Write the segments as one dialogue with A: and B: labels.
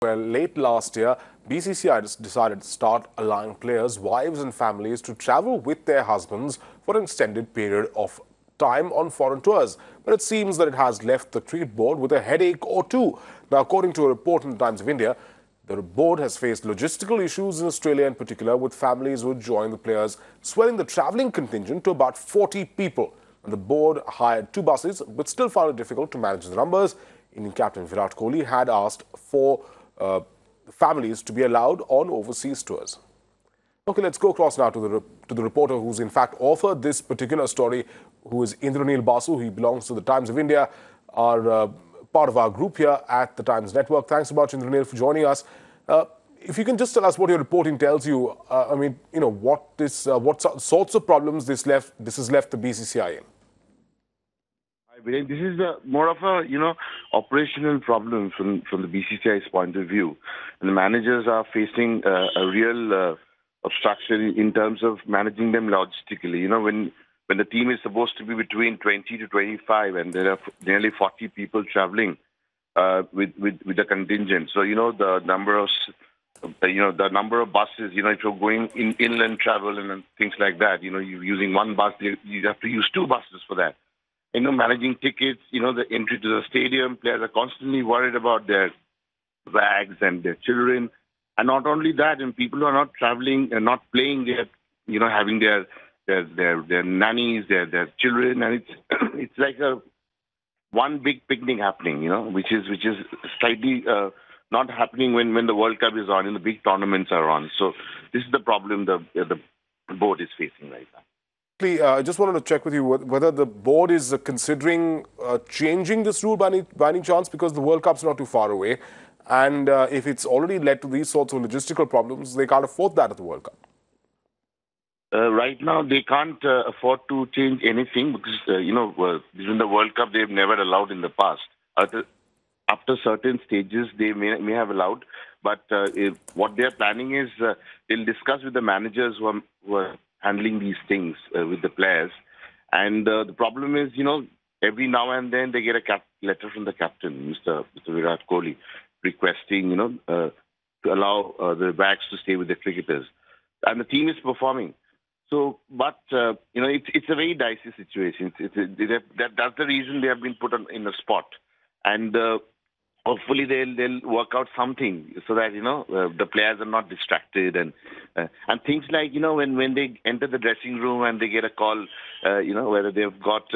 A: where late last year, BCCI decided to start allowing players' wives and families to travel with their husbands for an extended period of time on foreign tours. But it seems that it has left the cricket board with a headache or two. Now, according to a report in the Times of India, the board has faced logistical issues in Australia in particular, with families who would join the players swelling the travelling contingent to about 40 people. And the board hired 2 buses, but still found it difficult to manage the numbers. Indian captain Virat Kohli had asked for families to be allowed on overseas tours. Okay, let's go across now to the reporter who's in fact authored this particular story, who is Indranil Basu. He belongs to the Times of India, part of our group here at the Times Network. Thanks so much, Indranil, for joining us. If you can just tell us what your reporting tells you, what sorts of problems this has left the BCCI in.
B: This is more of a operational problem from the BCCI's point of view, and the managers are facing a real obstruction in terms of managing them logistically. When the team is supposed to be between 20 to 25, and there are nearly 40 people traveling with the contingent. So the number of buses. If you're going in inland travel and things like that, you're using one bus, you have to use 2 buses for that. Managing tickets, the entry to the stadium, players are constantly worried about their bags and their children. And not only that, and people who are not traveling and not playing, they're, having their nannies, their children, and it's like one big picnic happening, which is slightly not happening when the World Cup is on and the big tournaments are on. So this is the problem the board is facing right now.
A: I just wanted to check with you whether the board is considering changing this rule by any chance, because the World Cup's not too far away. And if it's already led to these sorts of logistical problems, they can't afford that at the World Cup.
B: Right now, they can't afford to change anything because, during the World Cup, they've never allowed in the past. After certain stages, they may have allowed. But what they're planning is they'll discuss with the managers who are handling these things with the players. And the problem is, every now and then they get a letter from the captain, Mr. Virat Kohli, requesting, to allow the bags to stay with the cricketers. And the team is performing. So, but, it's a very dicey situation. That's the reason they have been put in a spot. And hopefully they'll work out something so that, the players are not distracted and things like, when they enter the dressing room and they get a call, whether they've got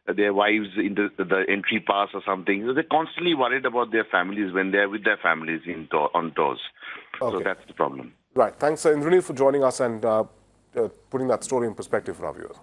B: their wives into the entry pass or something. So they're constantly worried about their families when they're with their families on tours. Okay. So that's the problem.
A: Right. Thanks, Indranil, for joining us and putting that story in perspective for our viewers.